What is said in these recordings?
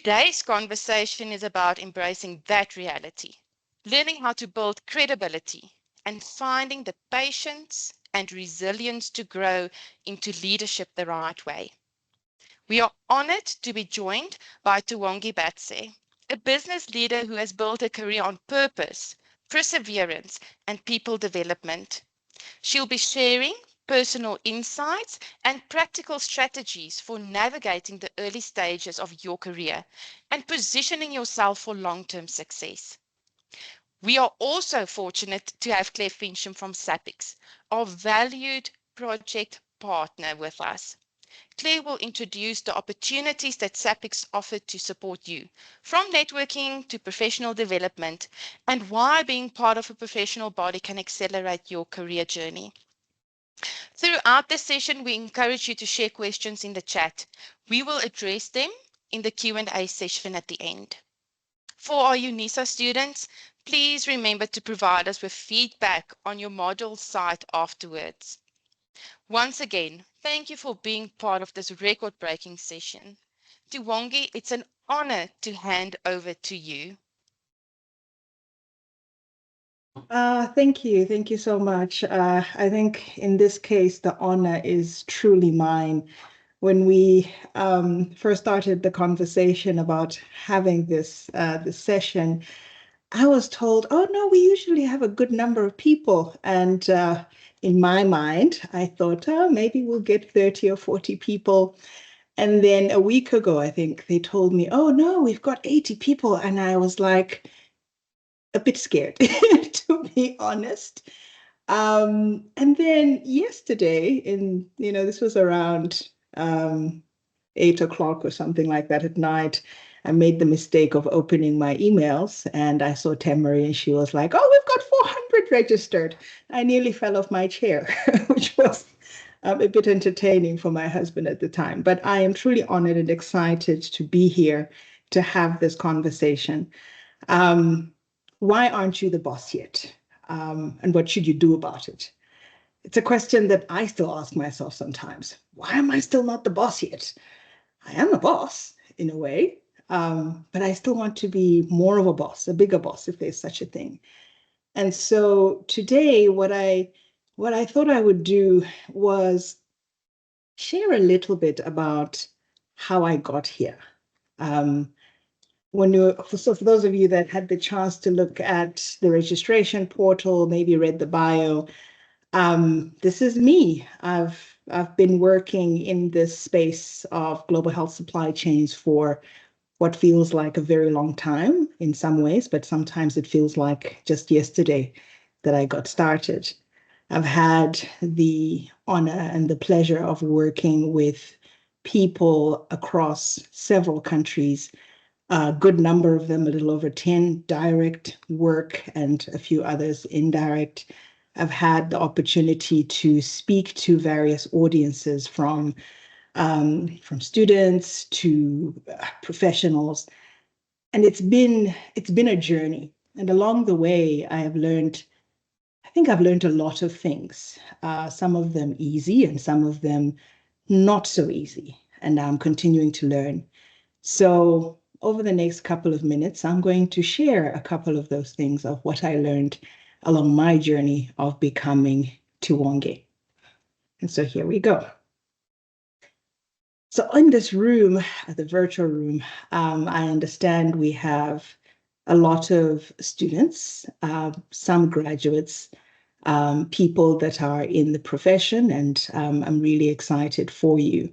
Today's conversation is about embracing that reality, learning how to build credibility, and finding the patience and resilience to grow into leadership the right way. We are honored to be joined by Tiwonge Badze, a business leader who has built a career on purpose, perseverance, and people development. She'll be sharing personal insights and practical strategies for navigating the early stages of your career and positioning yourself for long-term success. We are also fortunate to have Claire Fincham from SAPIX, our valued project partner, with us. Claire will introduce the opportunities that SAPIX offer to support you, from networking to professional development, and why being part of a professional body can accelerate your career journey. Throughout the session, we encourage you to share questions in the chat. We will address them in the Q&A session at the end. For our UNISA students, please remember to provide us with feedback on your module site afterwards. Once again, thank you for being part of this record-breaking session. Tiwonge, it's an honor to hand over to you. Thank you. Thank you so much. I think in this case, the honor is truly mine. When we first started the conversation about having this session, I was told, oh no, we usually have a good number of people. And in my mind, I thought, oh, maybe we'll get 30 or 40 people. And then a week ago, I think they told me, oh no, we've got 80 people. And I was like, a bit scared, to be honest. And then yesterday, this was around 8 o'clock or something like that at night, I made the mistake of opening my emails and I saw Temery and she was like, oh, we've got 400 registered. I nearly fell off my chair, which was a bit entertaining for my husband at the time. But I am truly honored and excited to be here to have this conversation. Why aren't you the boss yet? And what should you do about it? It's a question that I still ask myself sometimes. Why am I still not the boss yet? I am a boss in a way, but I still want to be more of a boss, a bigger boss, if there's such a thing. And so today, what I thought I would do was share a little bit about how I got here. So for those of you that had the chance to look at the registration portal, maybe read the bio, this is me. I've been working in this space of global health supply chains for what feels like a very long time in some ways, but sometimes it feels like just yesterday that I got started. I've had the honor and the pleasure of working with people across several countries, a good number of them, a little over 10 direct work and a few others indirect. I've had the opportunity to speak to various audiences from students to professionals, and it's been a journey. And along the way, I think I've learned a lot of things. Some of them easy, and some of them not so easy. And I'm continuing to learn. So over the next couple of minutes, I'm going to share a couple of those things of what I learned along my journey of becoming Tiwonge. And so here we go. So in this room, the virtual room, I understand we have a lot of students, some graduates, people that are in the profession, and I'm really excited for you.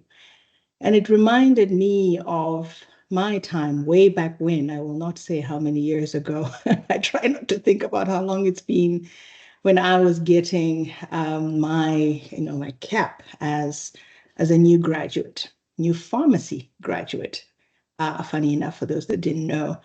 And it reminded me of my time way back when. I will not say how many years ago. I try not to think about how long it's been, when I was getting my cap as a new graduate, new pharmacy graduate. Funny enough, for those that didn't know.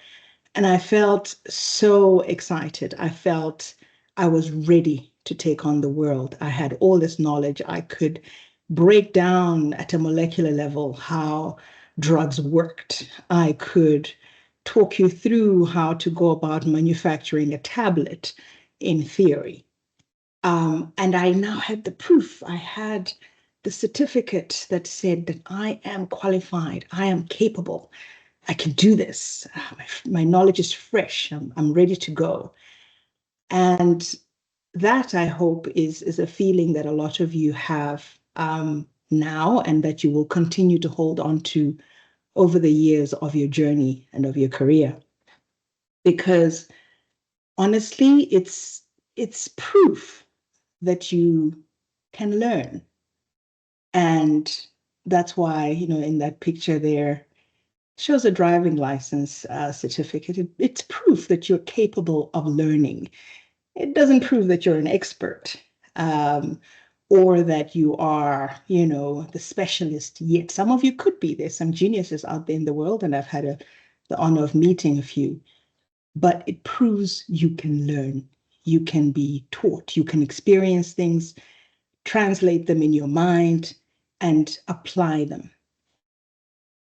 And I felt so excited. I felt I was ready to take on the world. I had all this knowledge. I could break down at a molecular level how drugs worked. I could talk you through how to go about manufacturing a tablet in theory. And I now had the proof. I had the certificate that said that I am qualified, I am capable. I can do this. My knowledge is fresh. I'm ready to go. And that, I hope, is a feeling that a lot of you have now, and that you will continue to hold on to over the years of your journey and of your career. Because honestly, it's proof that you can learn. And that's why, in that picture there, shows a driving license certificate. It's proof that you're capable of learning. It doesn't prove that you're an expert, um, or that you are, the specialist yet. Some of you could be. There's some geniuses out there in the world, and I've had the honor of meeting a few. But it proves you can learn. You can be taught. You can experience things, translate them in your mind, and apply them.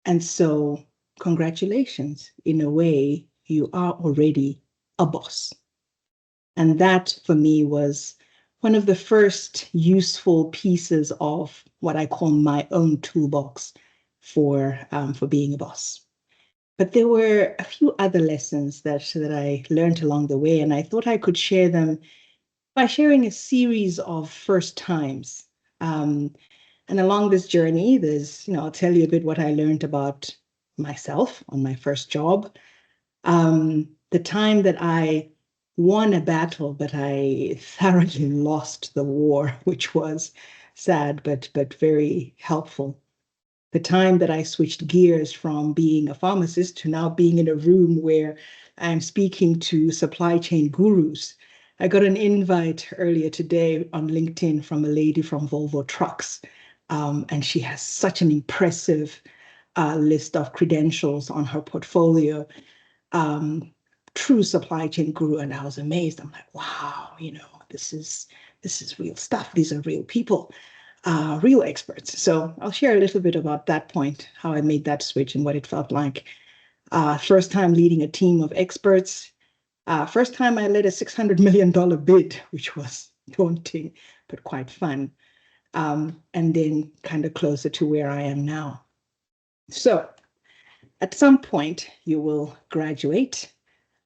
And so, congratulations. In a way, you are already a boss. And that for me was one of the first useful pieces of what I call my own toolbox for being a boss. But there were a few other lessons that I learned along the way, and I thought I could share them by sharing a series of first times. And along this journey, I'll tell you a bit what I learned about myself on my first job. The time that I won a battle, but I thoroughly lost the war, which was sad, but very helpful. The time that I switched gears from being a pharmacist to now being in a room where I'm speaking to supply chain gurus. I got an invite earlier today on LinkedIn from a lady from Volvo Trucks, and she has such an impressive list of credentials on her portfolio. True supply chain guru, and I was amazed. I'm like, wow, this is real stuff. These are real people, real experts. So I'll share a little bit about that point, how I made that switch and what it felt like. First time leading a team of experts. First time I led a $600 million bid, which was daunting, but quite fun. And then kind of closer to where I am now. So at some point, you will graduate,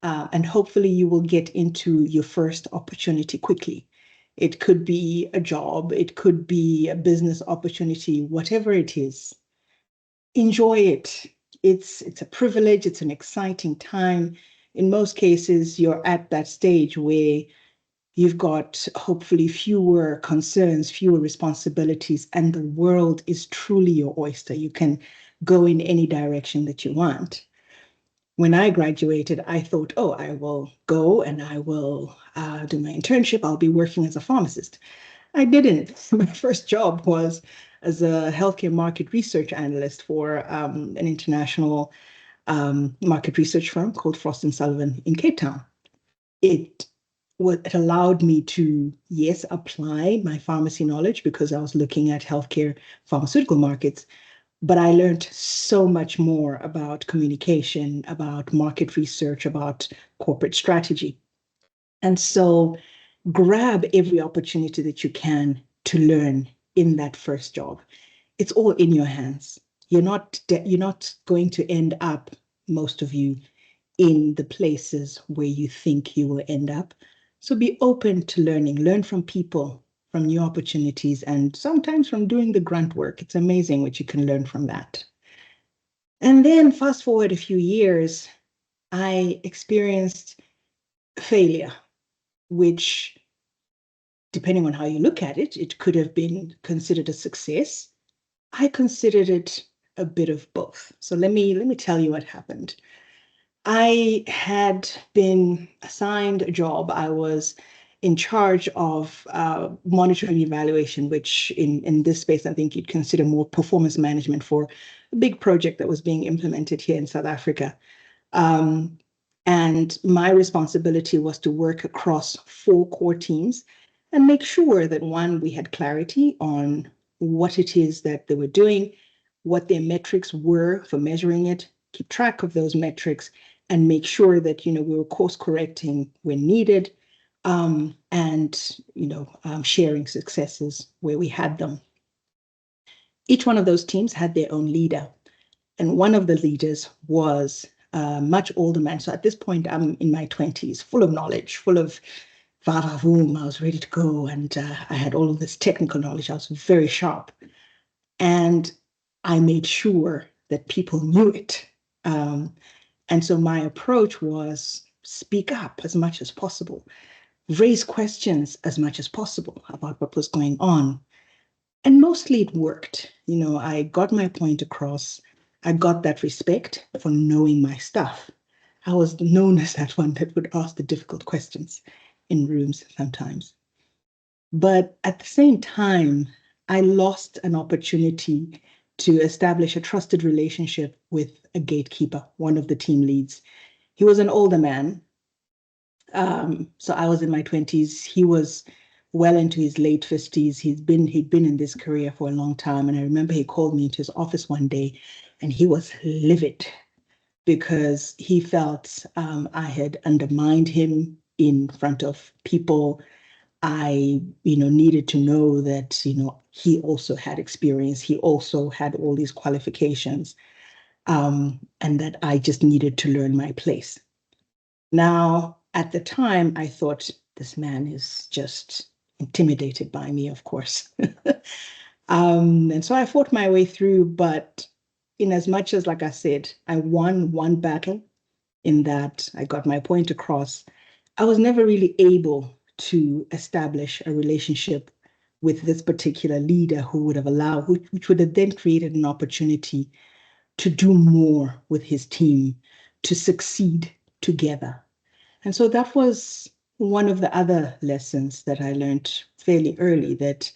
and hopefully you will get into your first opportunity quickly. It could be a job, it could be a business opportunity, whatever it is. Enjoy it. It's a privilege, it's an exciting time. In most cases, you're at that stage where you've got hopefully fewer concerns, fewer responsibilities, and the world is truly your oyster. You can go in any direction that you want. When I graduated, I thought, oh, I will go and I will do my internship. I'll be working as a pharmacist. I didn't. My first job was as a healthcare market research analyst for an international market research firm called Frost & Sullivan in Cape Town. It allowed me to, yes, apply my pharmacy knowledge because I was looking at healthcare pharmaceutical markets, but I learned so much more about communication, about market research, about corporate strategy. And so grab every opportunity that you can to learn in that first job. It's all in your hands. You're not going to end up, most of you, in the places where you think you will end up. So be open to learning. Learn from people, from new opportunities, and sometimes from doing the grunt work. It's amazing what you can learn from that. And then fast forward a few years, I experienced failure, which, depending on how you look at it, it could have been considered a success. I considered it a bit of both. So let me tell you what happened. I had been assigned a job. I was in charge of monitoring evaluation, which in this space, I think you'd consider more performance management for a big project that was being implemented here in South Africa. And my responsibility was to work across 4 core teams and make sure that, one, we had clarity on what it is that they were doing, what their metrics were for measuring it, keep track of those metrics, and make sure that we were course correcting when needed, and sharing successes where we had them. Each one of those teams had their own leader, And one of the leaders was a much older man. So at this point, I'm in my 20s, full of knowledge, full of va-va-voom. I was ready to go. And I had all of this technical knowledge. I was very sharp. And I made sure that people knew it. And so my approach was speak up as much as possible, raise questions as much as possible about what was going on. And mostly it worked. I got my point across. I got that respect for knowing my stuff. I was known as that one that would ask the difficult questions in rooms sometimes. But at the same time, I lost an opportunity to establish a trusted relationship with a gatekeeper, one of the team leads. He was an older man. So I was in my 20s. He was well into his late 50s. He'd been in this career for a long time. And I remember he called me into his office one day and he was livid because he felt I had undermined him in front of people. I, needed to know that, he also had experience. He also had all these qualifications, and that I just needed to learn my place. Now, at the time, I thought this man is just intimidated by me, of course. And so I fought my way through, but in as much as, like I said, I won one battle in that I got my point across, I was never really able to establish a relationship with this particular leader who would have allowed, which would have then created an opportunity to do more with his team, to succeed together. And so that was one of the other lessons that I learned fairly early, that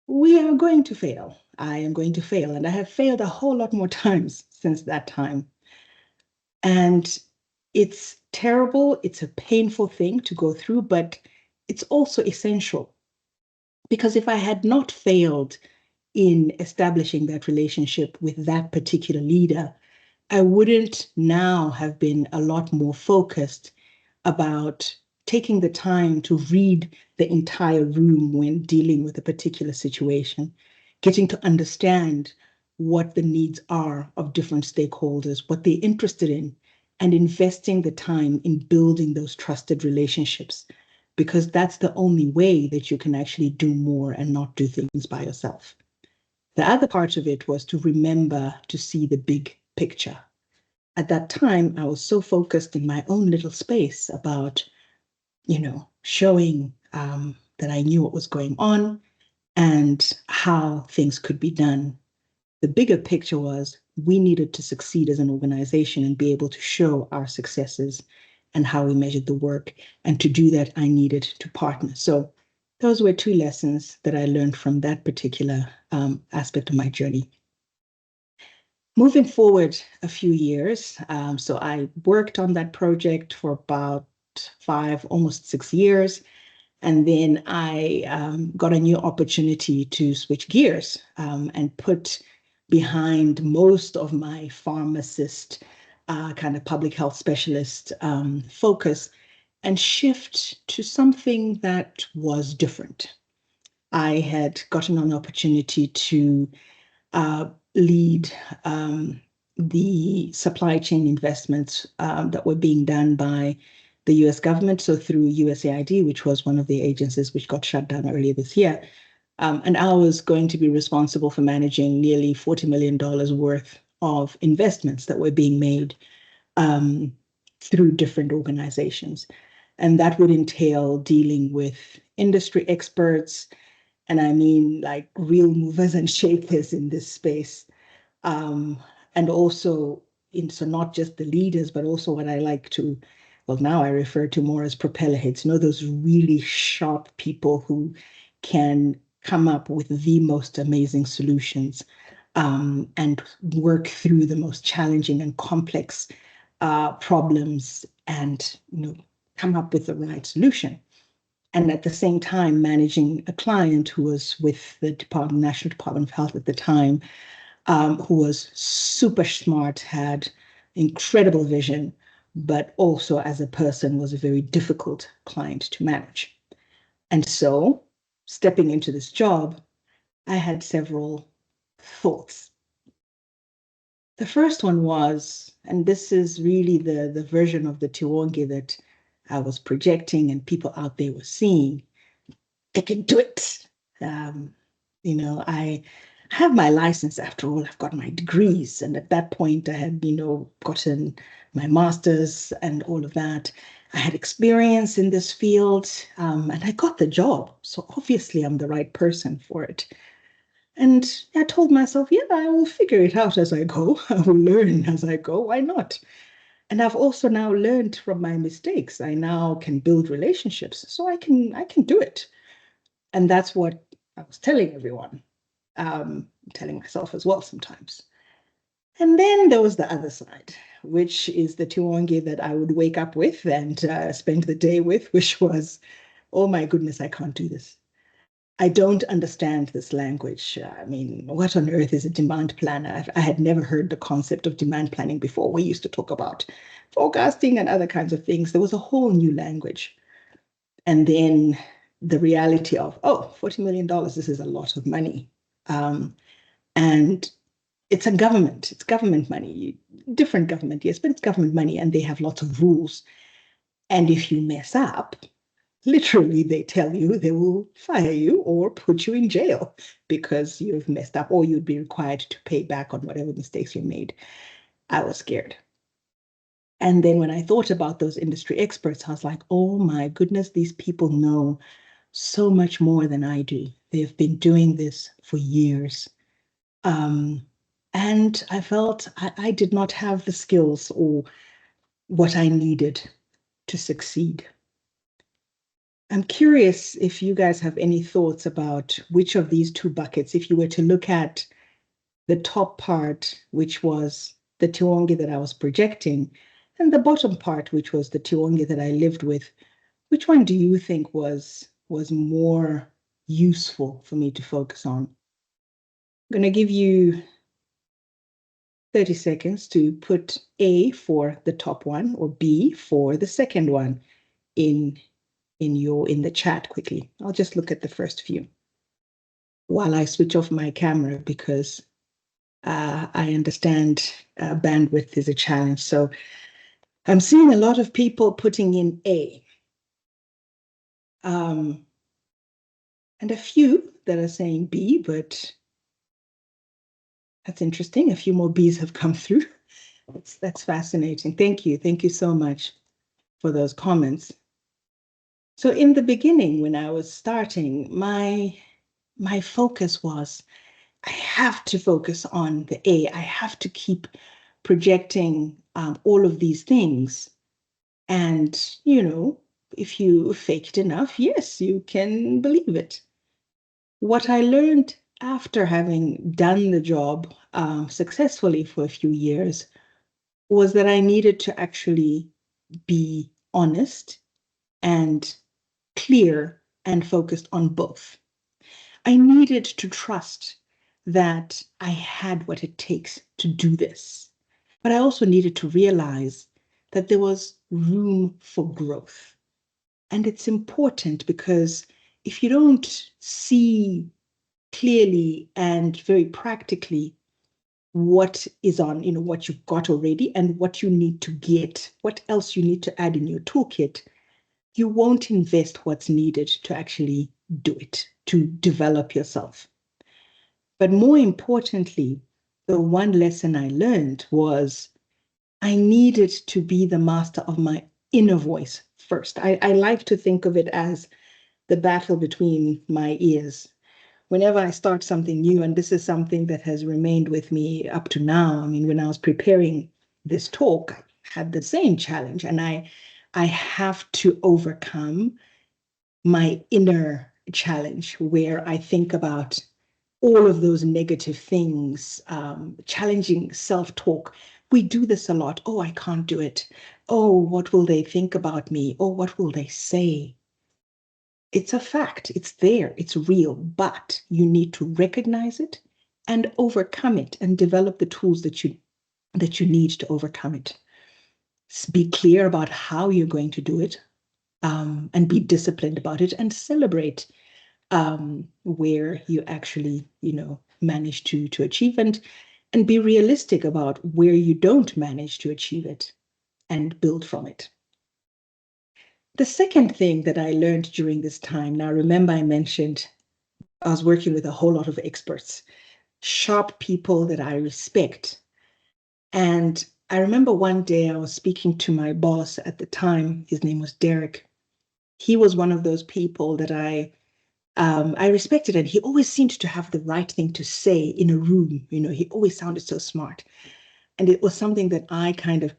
we are going to fail. I am going to fail. And I have failed a whole lot more times since that time. And it's terrible. It's a painful thing to go through, but it's also essential. Because if I had not failed in establishing that relationship with that particular leader, I wouldn't now have been a lot more focused about taking the time to read the entire room when dealing with a particular situation, getting to understand what the needs are of different stakeholders, what they're interested in, and investing the time in building those trusted relationships, because that's the only way that you can actually do more and not do things by yourself. The other part of it was to remember to see the big picture. At that time, I was so focused in my own little space about, showing that I knew what was going on and how things could be done. The bigger picture was we needed to succeed as an organization and be able to show our successes and how we measured the work. And to do that, I needed to partner. So those were two lessons that I learned from that particular aspect of my journey. Moving forward a few years, so I worked on that project for about 5, almost 6 years. And then I got a new opportunity to switch gears and put behind most of my pharmacist, kind of public health specialist focus and shift to something that was different. I had gotten an opportunity to lead the supply chain investments that were being done by the US government, so through USAID, which was one of the agencies which got shut down earlier this year. And I was going to be responsible for managing nearly $40 million worth of investments that were being made through different organizations. And that would entail dealing with industry experts, and I mean like real movers and shakers in this space. And also, so not just the leaders, but also what I like to, well, now I refer to more as propeller heads, those really sharp people who can come up with the most amazing solutions and work through the most challenging and complex problems and, come up with the right solution. And at the same time, managing a client who was with the National Department of Health at the time, who was super smart, had incredible vision, but also as a person was a very difficult client to manage. And so, stepping into this job, I had several thoughts. The first one was, and this is really the version of the Tiwonge that I was projecting and people out there were seeing. I can do it. Um, I have my license after all. I've got my degrees. And at that point, I had, gotten my master's and all of that. I had experience in this field, and I got the job. So obviously, I'm the right person for it. And I told myself, yeah, I will figure it out as I go. I will learn as I go. Why not? And I've also now learned from my mistakes. I now can build relationships, so I can do it. And that's what I was telling everyone, telling myself as well sometimes. And then there was the other side, which is the Tiwonge that I would wake up with and spend the day with, which was, oh my goodness, I can't do this. I don't understand this language. I mean, what on earth is a demand planner? I had never heard the concept of demand planning before. We used to talk about forecasting and other kinds of things. There was a whole new language. And then the reality of, oh, $40 million, this is a lot of money. And it's it's government money, different government, yes, but it's government money and they have lots of rules. And if you mess up, literally they tell you they will fire you or put you in jail because you've messed up or you'd be required to pay back on whatever mistakes you made. I was scared. And then when I thought about those industry experts, I was like, oh my goodness, these people know so much more than I do. They've been doing this for years. Um, and I felt I did not have the skills or what I needed to succeed. I'm curious if you guys have any thoughts about which of these two buckets, if you were to look at the top part, which was the Tiwonge that I was projecting, and the bottom part, which was the Tiwonge that I lived with, which one do you think was more useful for me to focus on? I'm going to give you 30 seconds to put A for the top one or B for the second one in the chat quickly. I'll just look at the first few while I switch off my camera because I understand bandwidth is a challenge. So I'm seeing a lot of people putting in A. And a few that are saying B, but that's interesting. A few more Bs have come through. That's fascinating. Thank you. Thank you so much for those comments. So in the beginning, when I was starting, my focus was, I have to focus on the A. I have to keep projecting all of these things. And, if you fake it enough, yes, you can believe it. What I learned after having done the job successfully for a few years was that I needed to actually be honest and clear and focused on both. I needed to trust that I had what it takes to do this. But I also needed to realize that there was room for growth. And it's important because if you don't see clearly and very practically what is on, what you've got already and what you need to get, what else you need to add in your toolkit, you won't invest what's needed to actually do it, to develop yourself. But more importantly, the one lesson I learned was I needed to be the master of my inner voice first. I like to think of it as the battle between my ears. Whenever I start something new, and this is something that has remained with me up to now. I mean, when I was preparing this talk, I had the same challenge, and I have to overcome my inner challenge where I think about all of those negative things, challenging self-talk. We do this a lot. Oh, I can't do it. Oh, what will they think about me? Oh, what will they say? It's a fact. It's there. It's real. But you need to recognize it and overcome it and develop the tools that you need to overcome it. Be clear about how you're going to do it, and be disciplined about it and celebrate where you actually, manage to achieve. And and be realistic about where you don't manage to achieve it and build from it. The second thing that I learned during this time, now remember I mentioned I was working with a whole lot of experts, sharp people that I respect. And I remember one day I was speaking to my boss at the time. His name was Derek. He was one of those people that I respected, and he always seemed to have the right thing to say in a room. He always sounded so smart. And it was something that I kind of,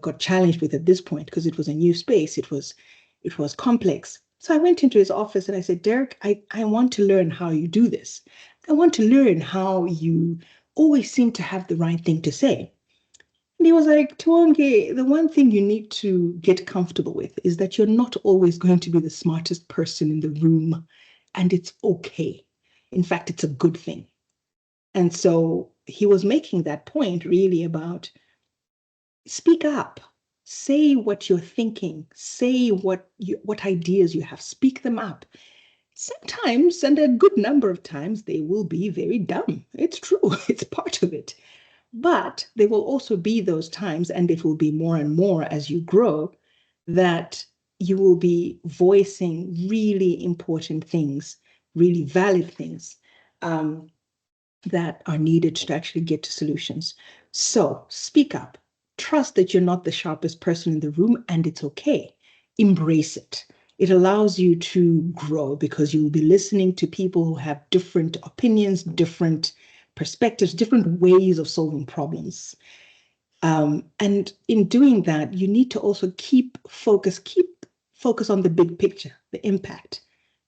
got challenged with at this point because it was a new space. It was complex. So I went into his office and I said, Derek, I want to learn how you do this. I want to learn how you always seem to have the right thing to say. And he was like, Tiwonge, the one thing you need to get comfortable with is that you're not always going to be the smartest person in the room, and it's okay. In fact, it's a good thing. And so he was making that point really about speak up, say what you're thinking, say what ideas you have, speak them up. Sometimes, and a good number of times, they will be very dumb. It's true, it's part of it. But there will also be those times, and it will be more and more as you grow, that you will be voicing really important things, really valid things that are needed to actually get to solutions. So speak up. Trust that you're not the sharpest person in the room, and it's okay. Embrace it. It allows you to grow because you will be listening to people who have different opinions, different perspectives, different ways of solving problems. And in doing that, you need to also keep focus on the big picture, the impact.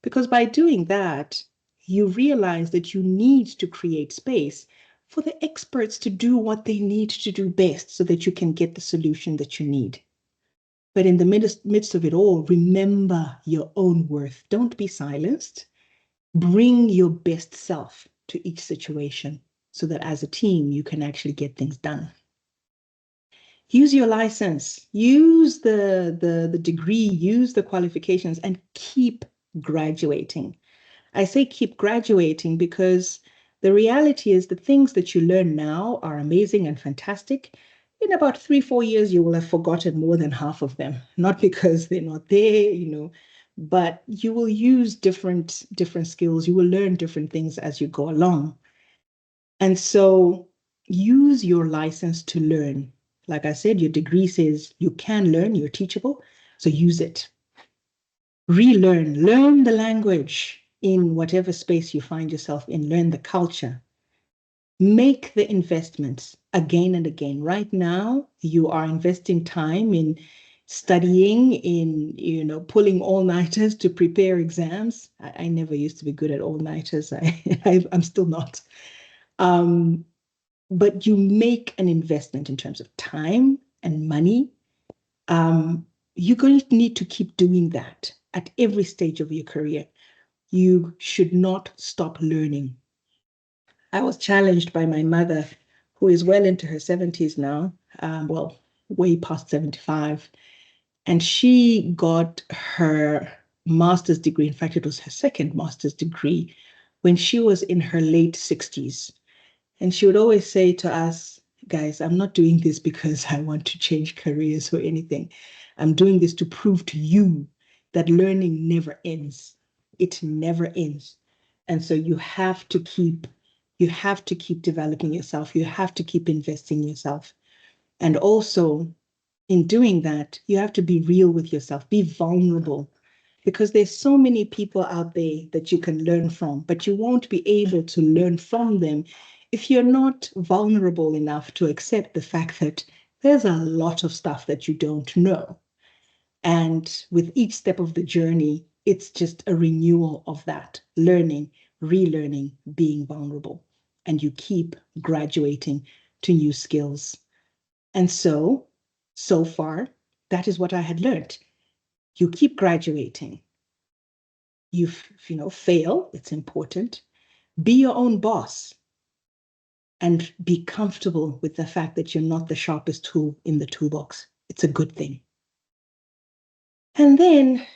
Because by doing that, you realize that you need to create space for the experts to do what they need to do best so that you can get the solution that you need. But in the midst of it all, remember your own worth. Don't be silenced. Bring your best self to each situation so that as a team, you can actually get things done. Use your license, use the degree, use the qualifications, and keep graduating. I say keep graduating because the reality is the things that you learn now are amazing and fantastic. In about 3-4 years, you will have forgotten more than half of them, not because they're not there, but you will use different skills. You will learn different things as you go along. And so use your license to learn. Like I said, your degree says you can learn, you're teachable, so use it. Relearn, learn the language in whatever space you find yourself in, learn the culture. Make the investments again and again. Right now, you are investing time in studying, in pulling all-nighters to prepare exams. I never used to be good at all-nighters. I'm still not. But you make an investment in terms of time and money. You're going to need to keep doing that at every stage of your career. You should not stop learning. I was challenged by my mother, who is well into her 70s now, well, way past 75. And she got her master's degree. In fact, it was her second master's degree when she was in her late 60s. And she would always say to us, guys, I'm not doing this because I want to change careers or anything. I'm doing this to prove to you that learning never ends. It never ends. And so you have to keep developing yourself. You have to keep investing in yourself. And also in doing that, you have to be real with yourself, be vulnerable, because there's so many people out there that you can learn from, but you won't be able to learn from them if you're not vulnerable enough to accept the fact that there's a lot of stuff that you don't know. And with each step of the journey, it's just a renewal of that, learning, relearning, being vulnerable. And you keep graduating to new skills. And so far, that is what I had learned. You keep graduating. You fail, it's important. Be your own boss and be comfortable with the fact that you're not the sharpest tool in the toolbox. It's a good thing. And then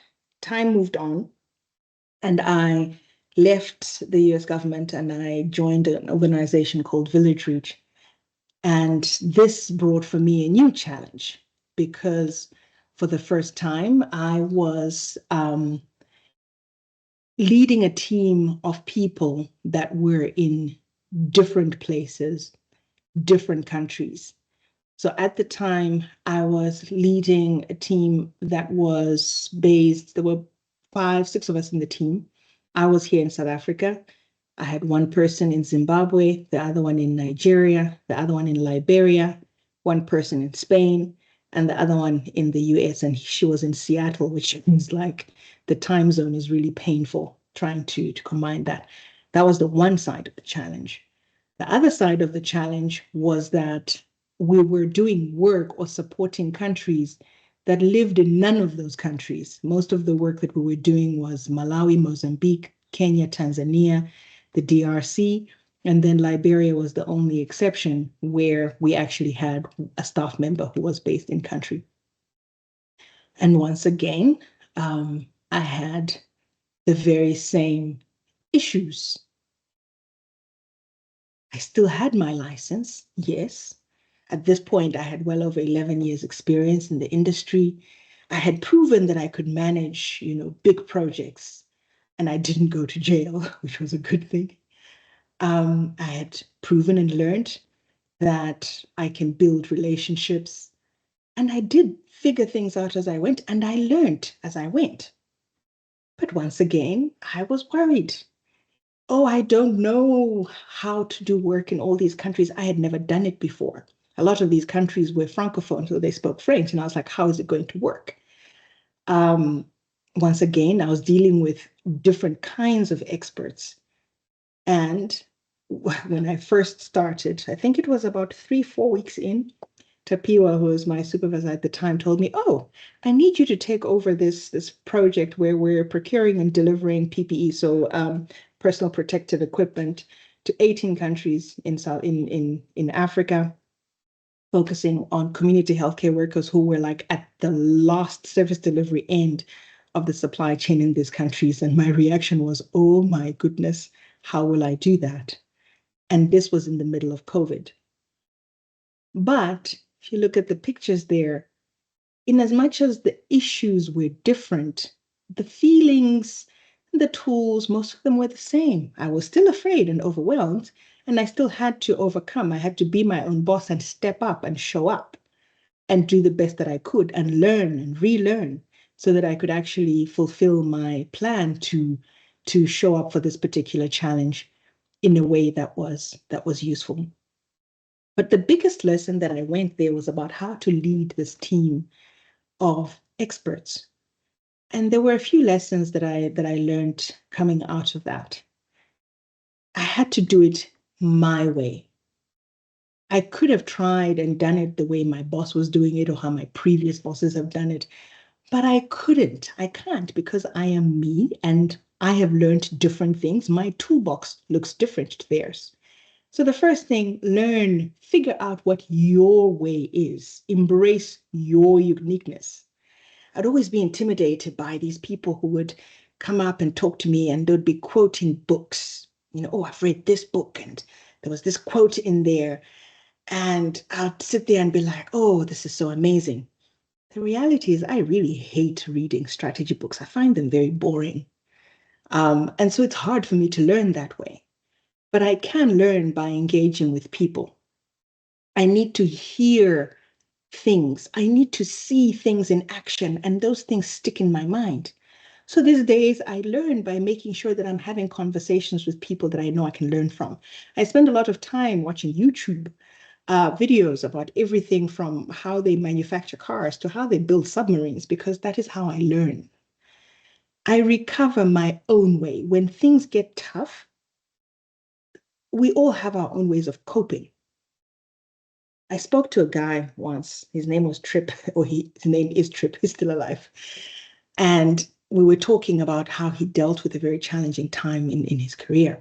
time moved on, and I left the US government and I joined an organization called Village Reach. And this brought for me a new challenge because for the first time, I was leading a team of people that were in different places, different countries. So at the time, I was leading a team that was based, there were 5, 6 of us in the team. I was here in South Africa. I had one person in Zimbabwe, the other one in Nigeria, the other one in Liberia, one person in Spain, and the other one in the US. And she was in Seattle, which means like the time zone is really painful trying to combine that. That was the one side of the challenge. The other side of the challenge was that we were doing work or supporting countries that lived in none of those countries. Most of the work that we were doing was Malawi, Mozambique, Kenya, Tanzania, the DRC, and then Liberia was the only exception where we actually had a staff member who was based in country. And once again, I had the very same issues. I still had my license, yes. At this point, I had well over 11 years experience in the industry. I had proven that I could manage, big projects, and I didn't go to jail, which was a good thing. I had proven and learned that I can build relationships, and I did figure things out as I went, and I learned as I went. But once again, I was worried. Oh, I don't know how to do work in all these countries. I had never done it before. A lot of these countries were francophone, so they spoke French. And I was like, how is it going to work? Um, Once again, I was dealing with different kinds of experts. And when I first started, I think it was about 3, 4 weeks in, Tapiwa, who was my supervisor at the time, told me, "Oh, I need you to take over this project where we're procuring and delivering PPE, so personal protective equipment, to 18 countries in Africa, focusing on community healthcare workers who were like at the last service delivery end of the supply chain in these countries." And my reaction was, "Oh my goodness, how will I do that?" And this was in the middle of COVID. But if you look at the pictures there, in as much as the issues were different, the feelings, the tools, most of them were the same. I was still afraid and overwhelmed, and I still had to overcome. I had to be my own boss and step up and show up and do the best that I could and learn and relearn so that I could actually fulfill my plan to show up for this particular challenge in a way that was useful. But the biggest lesson that I went there was about how to lead this team of experts. And there were a few lessons that I learned coming out of that. I had to do it my way. I could have tried and done it the way my boss was doing it or how my previous bosses have done it, but I couldn't. I can't because I am me and I have learned different things. My toolbox looks different to theirs. So the first thing, learn, figure out what your way is, embrace your uniqueness. I'd always be intimidated by these people who would come up and talk to me and they'd be quoting books. Oh, I've read this book and there was this quote in there. And I'd sit there and be like, oh, this is so amazing. The reality is, I really hate reading strategy books. I find them very boring. And so it's hard for me to learn that way. But I can learn by engaging with people. I need to hear things. I need to see things in action, and those things stick in my mind. So these days, I learn by making sure that I'm having conversations with people that I know I can learn from. I spend a lot of time watching YouTube videos about everything from how they manufacture cars to how they build submarines, because that is how I learn. I recover my own way. When things get tough, we all have our own ways of coping. I spoke to a guy once. His name was Trip, or his name is Trip. He's still alive. And we were talking about how he dealt with a very challenging time in his career.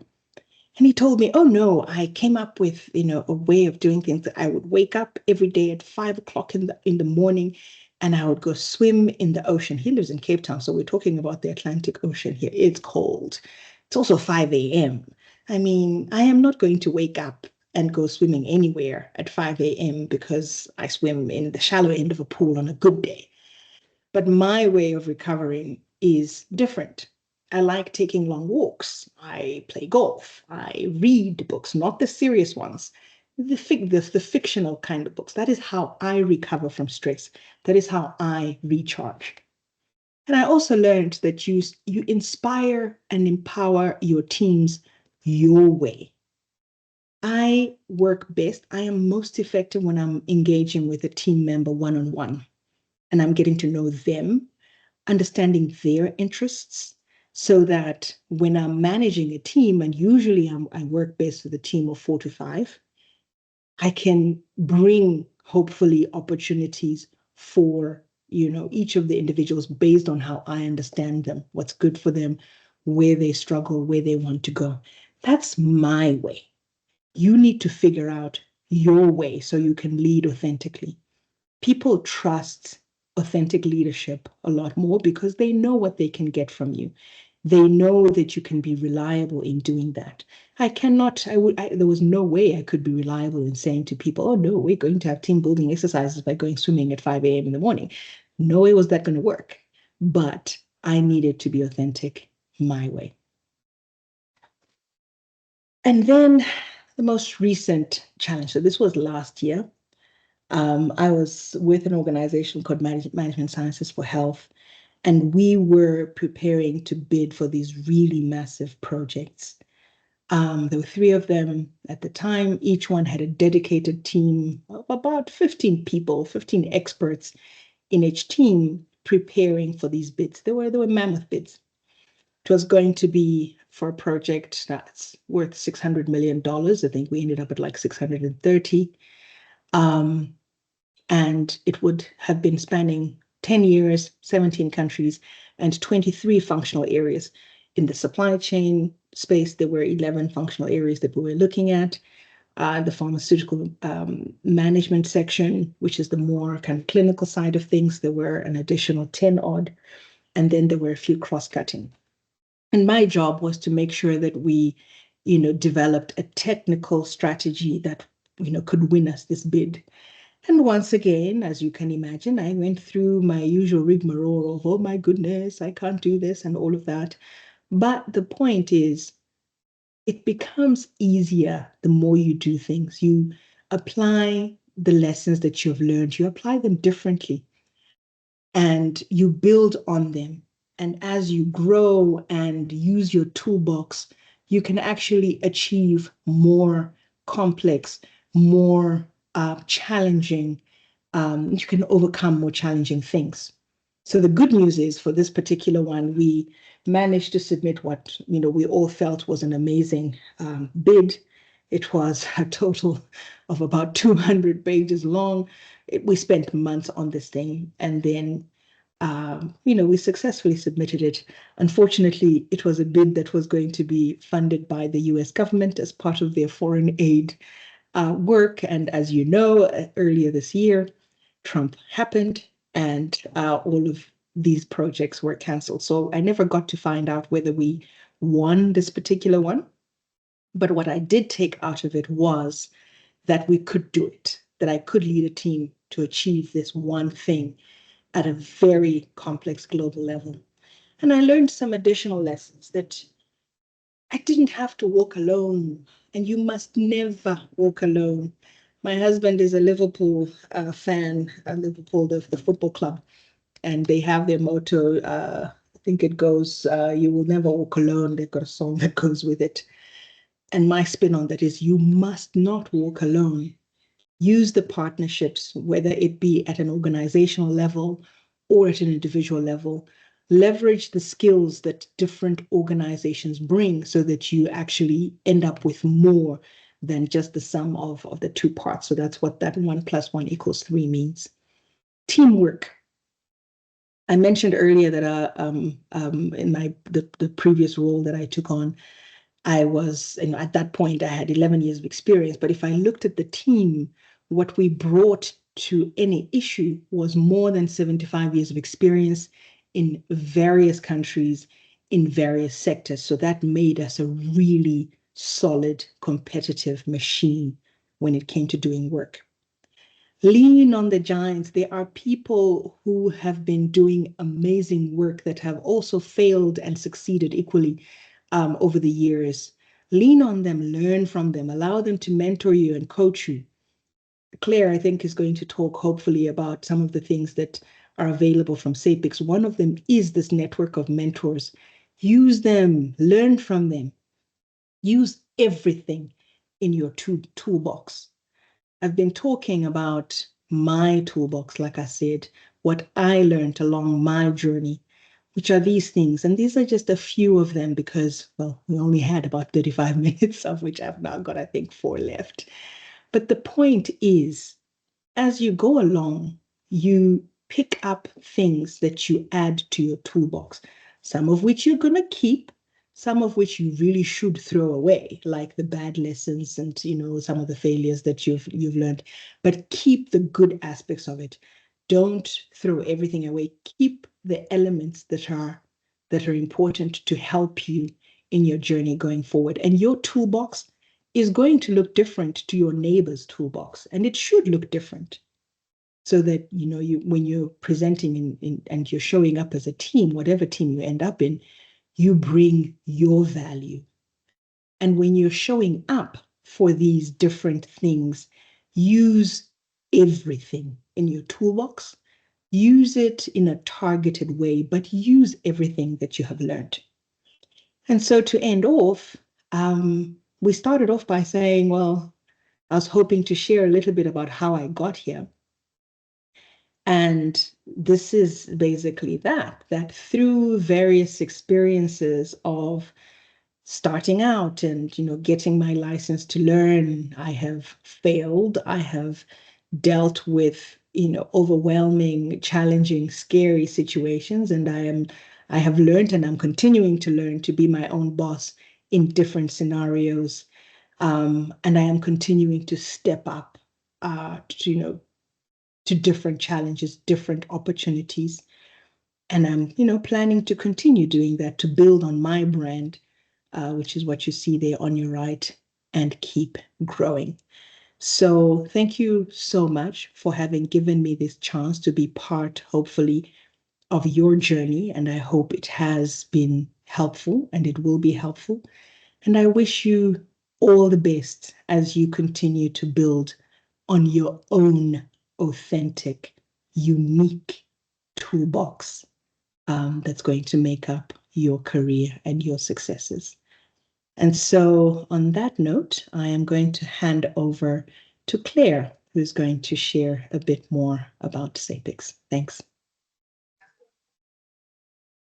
And he told me, oh no, I came up with, a way of doing things that I would wake up every day at 5 o'clock in the morning and I would go swim in the ocean. He lives in Cape Town, so we're talking about the Atlantic Ocean here. It's cold. It's also 5 a.m. I mean, I am not going to wake up and go swimming anywhere at 5 a.m. because I swim in the shallow end of a pool on a good day. But my way of recovering is different. I like taking long walks. I play golf. I read books, not the serious ones, the fictional kind of books. That is how I recover from stress. That is how I recharge. And I also learned that you inspire and empower your teams your way. I work best, I am most effective when I'm engaging with a team member one-on-one and I'm getting to know them, understanding their interests, so that when I'm managing a team, and usually I work best with a team of 4 to 5, I can bring hopefully opportunities for each of the individuals based on how I understand them, what's good for them, where they struggle, where they want to go. That's my way. You need to figure out your way so you can lead authentically. People trust authentic leadership a lot more because they know what they can get from you. They know that you can be reliable in doing that. There was no way I could be reliable in saying to people, oh no, we're going to have team building exercises by going swimming at 5 a.m. in the morning. No way was that going to work. But I needed to be authentic my way. And then the most recent challenge, so this was last year. I was with an organization called Management Sciences for Health, and we were preparing to bid for these really massive projects. There were 3 of them at the time. Each one had a dedicated team of about 15 people, 15 experts in each team preparing for these bids. They were mammoth bids. It was going to be for a project that's worth $600 million. I think we ended up at like 630. And it would have been spanning 10 years, 17 countries, and 23 functional areas. In the supply chain space, there were 11 functional areas that we were looking at. The pharmaceutical management section, which is the more kind of clinical side of things, there were an additional 10 odd, and then there were a few cross-cutting. And my job was to make sure that we, developed a technical strategy that, could win us this bid. And once again, as you can imagine, I went through my usual rigmarole of, oh my goodness, I can't do this and all of that. But the point is, it becomes easier the more you do things. You apply the lessons that you've learned, you apply them differently, and you build on them. And as you grow and use your toolbox, you can actually achieve more complex, more challenging, you can overcome more challenging things. So the good news is for this particular one, we managed to submit what we all felt was an amazing bid. It was a total of about 200 pages long. We spent months on this thing, and then we successfully submitted it. Unfortunately, it was a bid that was going to be funded by the US government as part of their foreign aid work. And as you know, earlier this year, Trump happened, and all of these projects were canceled. So I never got to find out whether we won this particular one. But what I did take out of it was that we could do it, that I could lead a team to achieve this one thing at a very complex global level. And I learned some additional lessons that I didn't have to walk alone, and you must never walk alone. My husband is a Liverpool fan, Liverpool, the football club, and they have their motto, I think it goes, you will never walk alone. They've got a song that goes with it. And my spin on that is you must not walk alone. Use the partnerships, whether it be at an organizational level or at an individual level. Leverage the skills that different organizations bring so that you actually end up with more than just the sum of the 2 parts. So that's what that 1 + 1 = 3 means. Teamwork. I mentioned earlier that in the previous role that I took on, I was, at that point, I had 11 years of experience. But if I looked at the team, what we brought to any issue was more than 75 years of experience in various countries, in various sectors. So that made us a really solid, competitive machine when it came to doing work. Lean on the giants. There are people who have been doing amazing work that have also failed and succeeded equally over the years. Lean on them, learn from them, allow them to mentor you and coach you. Claire, I think, is going to talk hopefully about some of the things that are available from SAPICS. One of them is this network of mentors. Use them, learn from them, use everything in your toolbox. I've been talking about my toolbox, like I said, what I learned along my journey, which are these things. And these are just a few of them because, well, we only had about 35 minutes, of which I've now got, I think, 4 left. But the point is, as you go along, you pick up things that you add to your toolbox, some of which you're going to keep, some of which you really should throw away, like the bad lessons and, you know, some of the failures that you've learned, but keep the good aspects of it. Don't throw everything away. Keep the elements that are important to help you in your journey going forward. And your toolbox is going to look different to your neighbor's toolbox, and it should look different, so that, you know, when you're presenting and you're showing up as a team, whatever team you end up in, you bring your value. And when you're showing up for these different things, use everything in your toolbox. Use it in a targeted way, but use everything that you have learned. And so to end off, we started off by saying, well, I was hoping to share a little bit about how I got here. And this is basically that through various experiences of starting out and, you know, getting my license to learn, I have failed, I have dealt with, you know, overwhelming, challenging, scary situations, and I have learned, and I'm continuing to learn, to be my own boss in different scenarios. And I am continuing to step up to, you know, to different challenges, different opportunities. And I'm, you know, planning to continue doing that, to build on my brand, which is what you see there on your right, and keep growing. So thank you so much for having given me this chance to be part, hopefully, of your journey. And I hope it has been helpful, and it will be helpful. And I wish you all the best as you continue to build on your own authentic, unique toolbox that's going to make up your career and your successes. And so on that note, I am going to hand over to Claire, who's going to share a bit more about SAPICS. Thanks.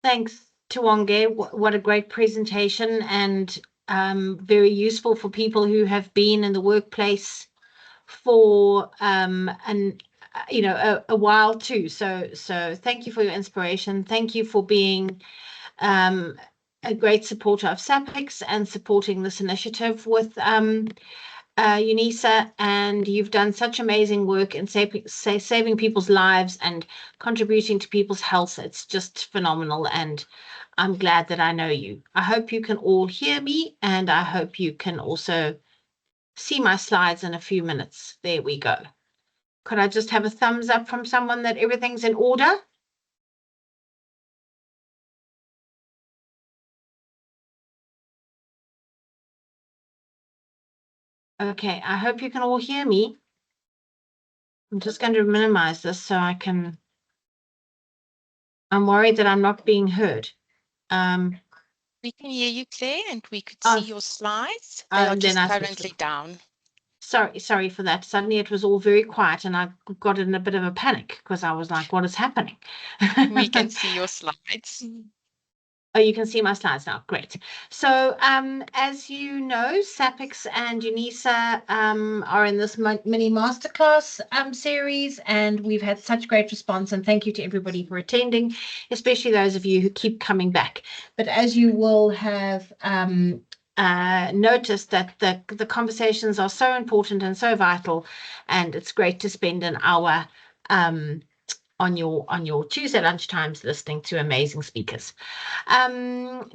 Thanks, Tiwonge. What a great presentation, and very useful for people who have been in the workplace for a while too. So thank you for your inspiration. Thank you for being a great supporter of SAPICS and supporting this initiative with UNISA, and you've done such amazing work in saving people's lives and contributing to people's health. It's just phenomenal, and I'm glad that I know you. I hope you can all hear me, and I hope you can also see my slides in a few minutes. There we go. Could I just have a thumbs up from someone that everything's in order? Okay, I hope you can all hear me. I'm just going to minimize this so I can. I'm worried that I'm not being heard. We can hear you, Claire, and we could see your slides. They are just currently down. Sorry for that. Suddenly it was all very quiet, and I got in a bit of a panic because I was like, what is happening? We can see your slides. Oh, you can see my slides now. Great. So as you know, SAPICS and UNISA are in this MiniMaster Class series, and we've had such great response, and thank you to everybody for attending, especially those of you who keep coming back. But as you will have noticed, that the conversations are so important and so vital, and it's great to spend an hour on your Tuesday lunchtimes listening to amazing speakers.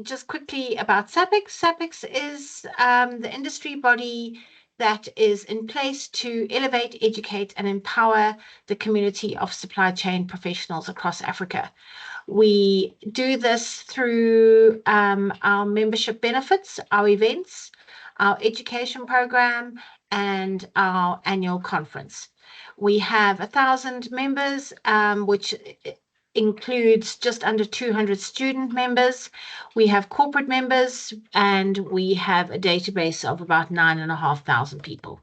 Just quickly about SAPICS. SAPICS is the industry body that is in place to elevate, educate, and empower the community of supply chain professionals across Africa. We do this through our membership benefits, our events, our education program, and our annual conference. We have 1,000 members, which includes just under 200 student members. We have corporate members, and we have a database of about 9,500 people.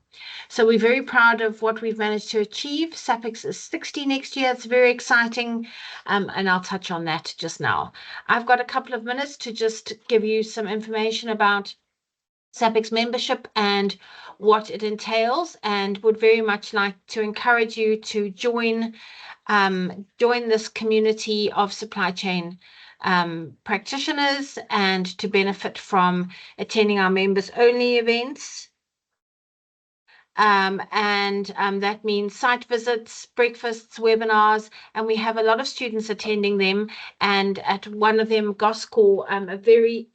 So we're very proud of what we've managed to achieve. SAPEX is 60 next year. It's very exciting, and I'll touch on that just now. I've got a couple of minutes to just give you some information about SAPEX membership and what it entails, and would very much like to encourage you to join this community of supply chain practitioners, and to benefit from attending our members only events. That means site visits, breakfasts, webinars, and we have a lot of students attending them. And at one of them, Goskor, a very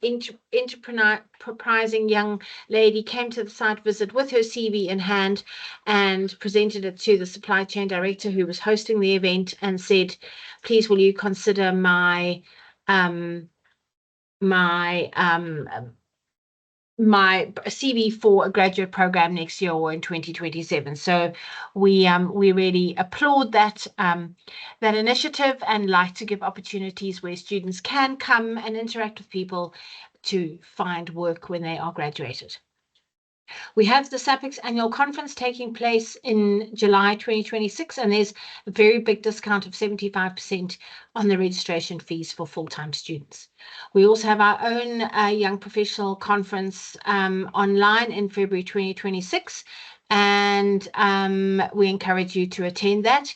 enterprising young lady, came to the site visit with her CV in hand and presented it to the supply chain director who was hosting the event, and said, please, will you consider my CV for a graduate program next year or in 2027. So we really applaud that initiative, and like to give opportunities where students can come and interact with people to find work when they are graduated. We have the SAPEX annual conference taking place in July 2026, and there's a very big discount of 75% on the registration fees for full-time students. We also have our own young professional conference online in February 2026, and we encourage you to attend that.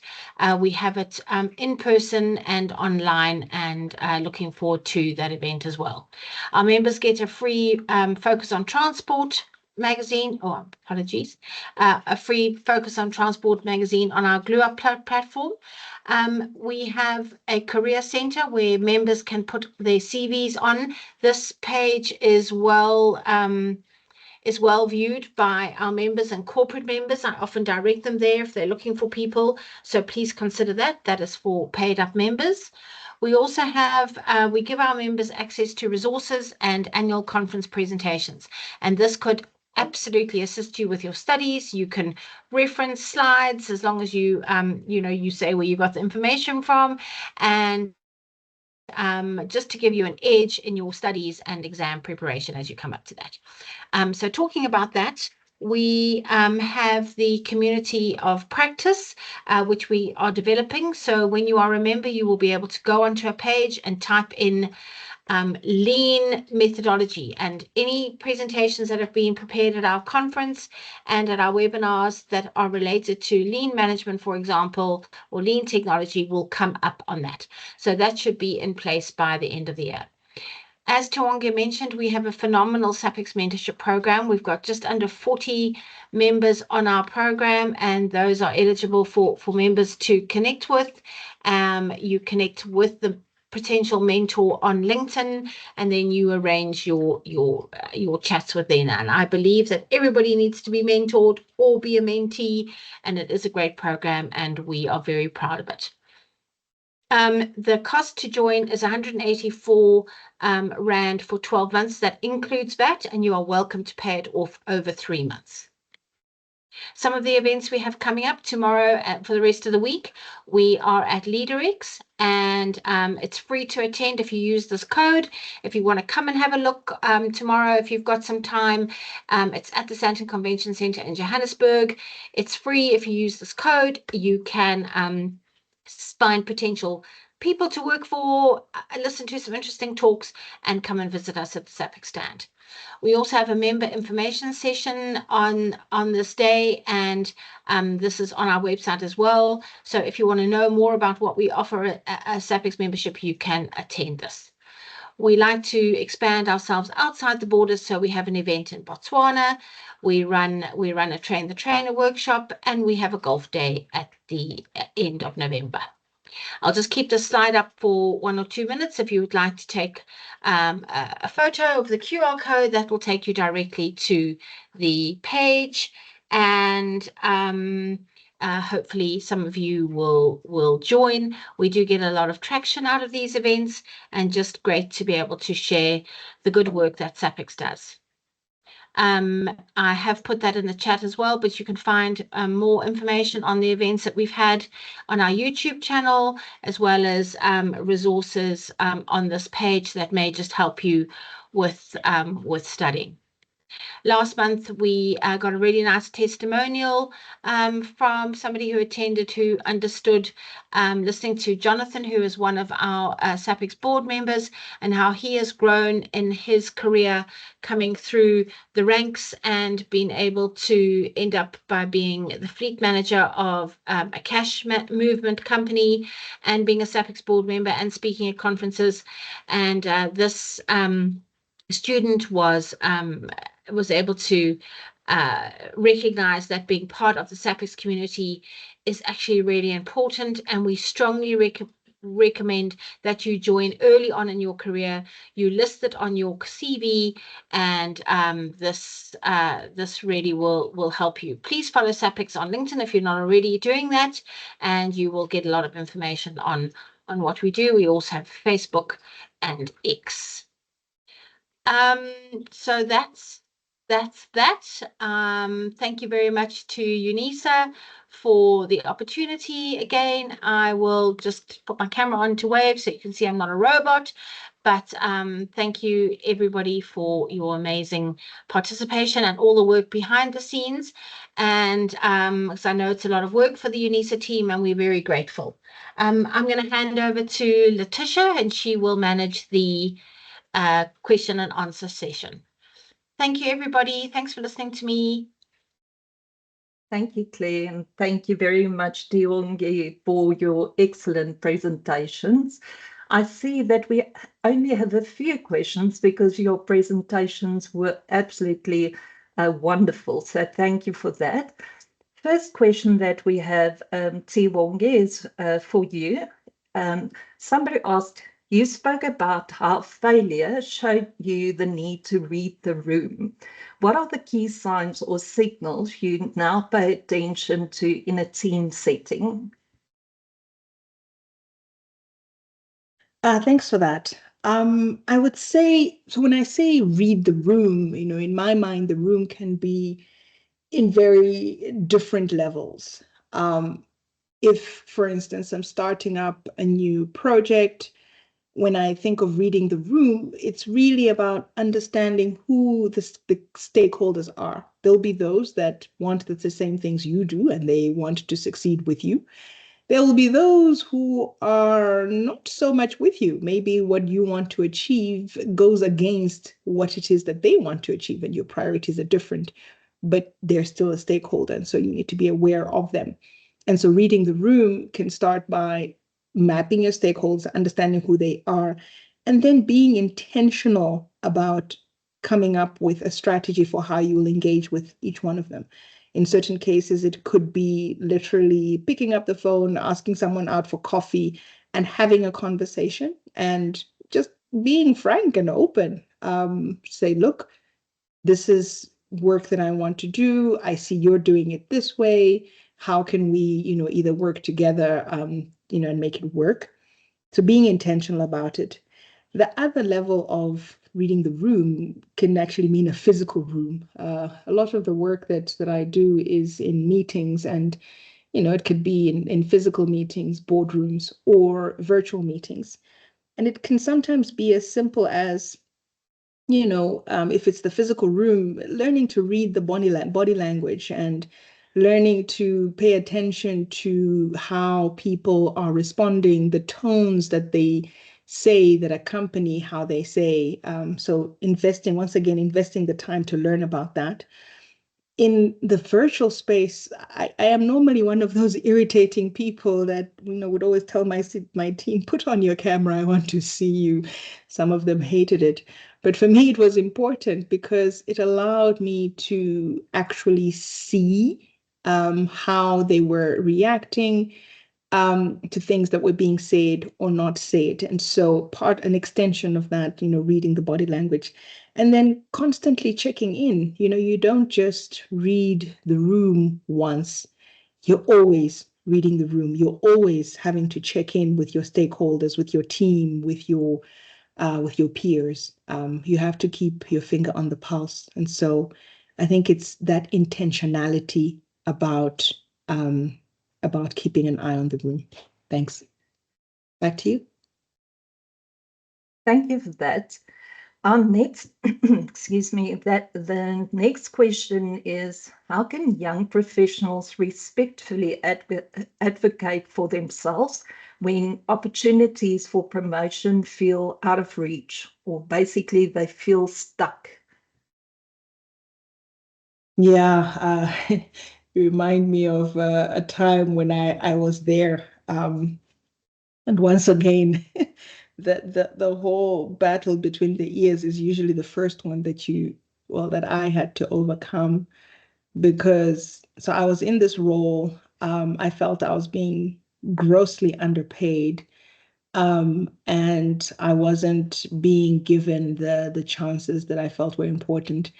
We have it in person and online, and looking forward to that event as well. Our members get a free Focus on Transport magazine, a free Focus on Transport magazine on our Glue Up platform. We have a career center where members can put their CVs on. This page is well viewed by our members and corporate members. I often direct them there if they're looking for people, so please consider that. That is for paid up members. We also have, we give our members access to resources and annual conference presentations, and this could absolutely assist you with your studies. You can reference slides as long as you, you say where you got the information from, and just to give you an edge in your studies and exam preparation as you come up to that. So talking about that, we have the community of practice, which we are developing. So when you are a member, you will be able to go onto a page and type in lean methodology, and any presentations that have been prepared at our conference and at our webinars that are related to lean management, for example, or lean technology, will come up on that. So that should be in place by the end of the year. As Tiwonge mentioned, we have a phenomenal SAPEX mentorship program. We've got just under 40 members on our program, and those are eligible for members to connect with. You connect with the potential mentor on LinkedIn, and then you arrange your chats with them. And I believe that everybody needs to be mentored or be a mentee, and it is a great program, and we are very proud of it. The cost to join is 184 Rand for 12 months. That includes VAT, and you are welcome to pay it off over 3 months. Some of the events we have coming up tomorrow for the rest of the week, we are at LeaderX, and it's free to attend if you use this code. If you want to come and have a look tomorrow, if you've got some time, it's at the Sandton Convention Centre in Johannesburg. It's free. If you use this code, you can find potential people to work for, listen to some interesting talks, and come and visit us at the SAPEX stand. We also have a member information session on this day, and this is on our website as well. So if you want to know more about what we offer at SAPEX membership, you can attend this. We like to expand ourselves outside the borders, so we have an event in Botswana. We run a Train the Trainer workshop, and we have a golf day at the end of November. I'll just keep the slide up for 1 or 2 minutes. If you would like to take a photo of the QR code, that will take you directly to the page. And hopefully some of you will join. We do get a lot of traction out of these events, and just great to be able to share the good work that SAPEX does. I have put that in the chat as well, but you can find more information on the events that we've had on our YouTube channel, as well as resources on this page that may just help you with studying. Last month, we got a really nice testimonial from somebody who attended, who understood, listening to Jonathan, who is one of our SAPEX board members, and how he has grown in his career coming through the ranks and being able to end up by being the fleet manager of a cash movement company, and being a SAPEX board member and speaking at conferences. And this student was able to recognize that being part of the SAPEX community is actually really important, and we strongly recommend that you join early on in your career. You list it on your CV, and this really will help you. Please follow SAPEX on LinkedIn if you're not already doing that, and you will get a lot of information on what we do. We also have Facebook and X. So that's that. Thank you very much to UNISA for the opportunity. Again, I will just put my camera on to wave so you can see I'm not a robot. But thank you, everybody, for your amazing participation and all the work behind the scenes. And because I know it's a lot of work for the UNISA team, and we're very grateful. I'm going to hand over to Letitia, and she will manage the question and answer session. Thank you, everybody. Thanks for listening to me. Thank you, Claire, and thank you very much, Tiwonge, for your excellent presentations. I see that we only have a few questions because your presentations were absolutely wonderful. So thank you for that. First question that we have, Tiwonge, is for you. Somebody asked, you spoke about how failure showed you the need to read the room. What are the key signs or signals you now pay attention to in a team setting? Thanks for that. I would say, so when I say read the room, in my mind, the room can be in very different levels. If, for instance, I'm starting up a new project, when I think of reading the room, it's really about understanding who the stakeholders are. There'll be those that want the same things you do, and they want to succeed with you. There will be those who are not so much with you. Maybe what you want to achieve goes against what it is that they want to achieve, and your priorities are different, but they're still a stakeholder, and so you need to be aware of them. And so reading the room can start by mapping your stakeholders, understanding who they are, and then being intentional about coming up with a strategy for how you will engage with each one of them. In certain cases, it could be literally picking up the phone, asking someone out for coffee, and having a conversation, and just being frank and open. Say, look, this is work that I want to do. I see you're doing it this way. How can we, either work together, and make it work? So being intentional about it. The other level of reading the room can actually mean a physical room. A lot of the work that I do is in meetings, and it could be in physical meetings, boardrooms, or virtual meetings. And it can sometimes be as simple as, if it's the physical room, learning to read the body language and learning to pay attention to how people are responding, the tones that they say that accompany how they say. So investing the time to learn about that. In the virtual space, I am normally one of those irritating people that would always tell my team, put on your camera, I want to see you. Some of them hated it. But for me, it was important because it allowed me to actually see how they were reacting, to things that were being said or not said. And so an extension of that, reading the body language and then constantly checking in. You don't just read the room once, you're always reading the room. You're always having to check in with your stakeholders, with your team, with your peers. You have to keep your finger on the pulse. And so I think it's that intentionality about keeping an eye on the room. Thanks. Back to you. Thank you for that. Our next, excuse me, the next question is, how can young professionals respectfully advocate for themselves when opportunities for promotion feel out of reach, or basically they feel stuck? Yeah, remind me of a time when I was there. And once again, the whole battle between the ears is usually the first one that I had to overcome, because so I was in this role. I felt I was being grossly underpaid, and I wasn't being given the chances that I felt were important.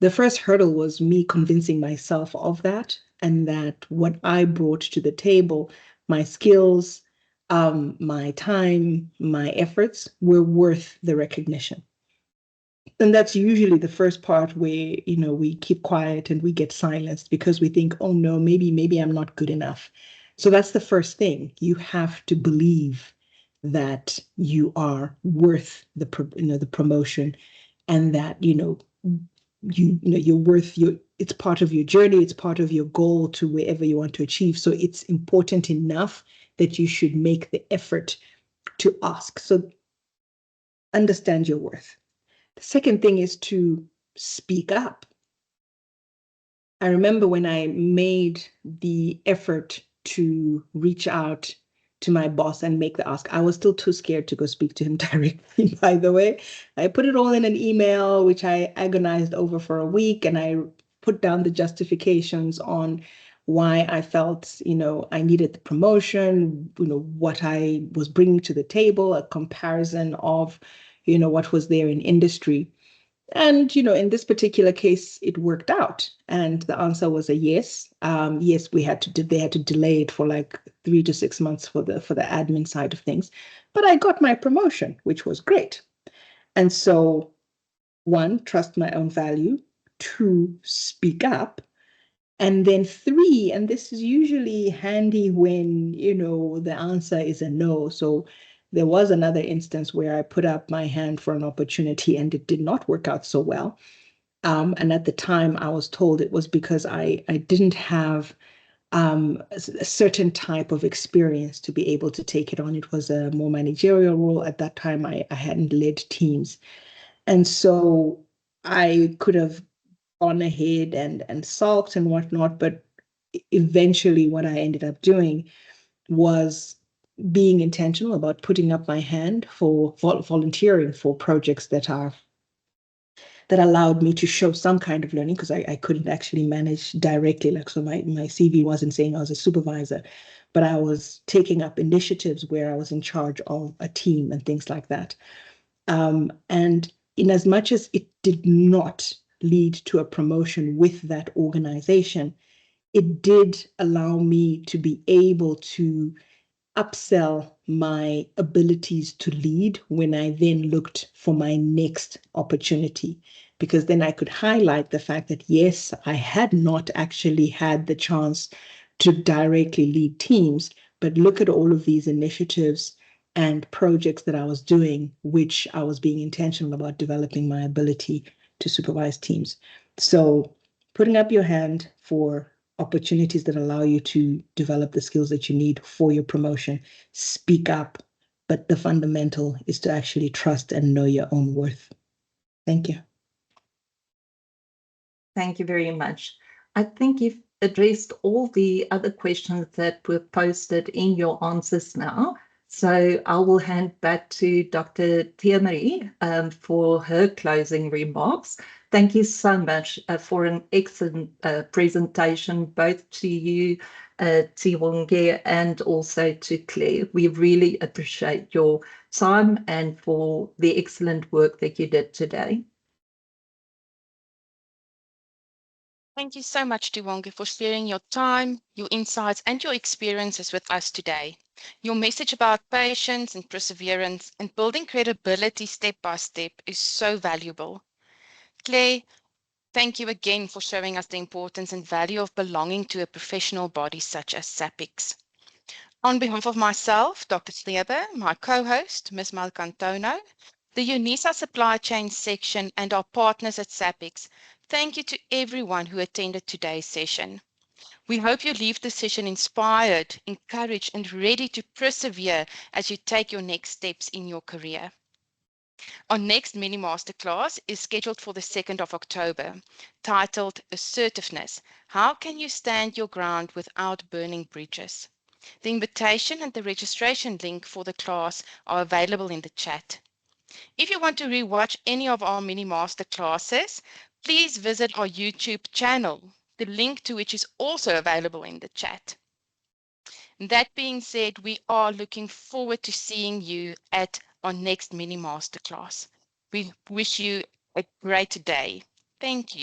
The first hurdle was me convincing myself of that, and that what I brought to the table, my skills, my time, my efforts were worth the recognition. And that's usually the first part where, we keep quiet and we get silenced because we think, oh no, maybe I'm not good enough. So that's the first thing. You have to believe that you are worth the promotion, and that, you're worth it's part of your journey, it's part of your goal to wherever you want to achieve. So it's important enough that you should make the effort to ask. So understand your worth. The second thing is to speak up. I remember when I made the effort to reach out to my boss and make the ask, I was still too scared to go speak to him directly, by the way. I put it all in an email, which I agonized over for a week, and I put down the justifications on why I felt, I needed the promotion, what I was bringing to the table, a comparison of, what was there in industry. And, in this particular case, it worked out. And the answer was a yes. Yes, they had to delay it for like 3 to 6 months for the admin side of things. But I got my promotion, which was great. And so, 1, trust my own value. 2, speak up. And then 3, and this is usually handy when, the answer is a no. So there was another instance where I put up my hand for an opportunity and it did not work out so well. And at the time I was told it was because I didn't have a certain type of experience to be able to take it on. It was a more managerial role. At that time, I hadn't led teams. And so I could have gone ahead and sulked and whatnot, but eventually what I ended up doing was being intentional about putting up my hand for volunteering for projects that allowed me to show some kind of learning, because I couldn't actually manage directly. Like, so my CV wasn't saying I was a supervisor, but I was taking up initiatives where I was in charge of a team and things like that. And in as much as it did not lead to a promotion with that organization, it did allow me to be able to upsell my abilities to lead when I then looked for my next opportunity, because then I could highlight the fact that, yes, I had not actually had the chance to directly lead teams, but look at all of these initiatives and projects that I was doing, which I was being intentional about developing my ability to supervise teams. So putting up your hand for opportunities that allow you to develop the skills that you need for your promotion, speak up. But the fundamental is to actually trust and know your own worth. Thank you. Thank you very much. I think you've addressed all the other questions that were posted in your answers now. So I will hand back to Dr. Tiwonge for her closing remarks. Thank you so much for an excellent presentation, both to you, Tiwonge, and also to Claire. We really appreciate your time and for the excellent work that you did today. Thank you so much, Tiwonge, for sharing your time, your insights, and your experiences with us today. Your message about patience and perseverance and building credibility step by step is so valuable. Claire, thank you again for showing us the importance and value of belonging to a professional body such as SAPICS. On behalf of myself, Dr. Sleber, my co-host, Ms. Malcantono, the UNISA Supply Chain Section, and our partners at SAPICS, thank you to everyone who attended today's session. We hope you leave the session inspired, encouraged, and ready to persevere as you take your next steps in your career. Our next MiniMaster class is scheduled for the 2nd of October, titled Assertiveness: How Can You Stand Your Ground Without Burning Bridges? The invitation and the registration link for the class are available in the chat. If you want to rewatch any of our MiniMaster classes, please visit our YouTube channel, the link to which is also available in the chat. That being said, we are looking forward to seeing you at our next MiniMaster class. We wish you a great day. Thank you.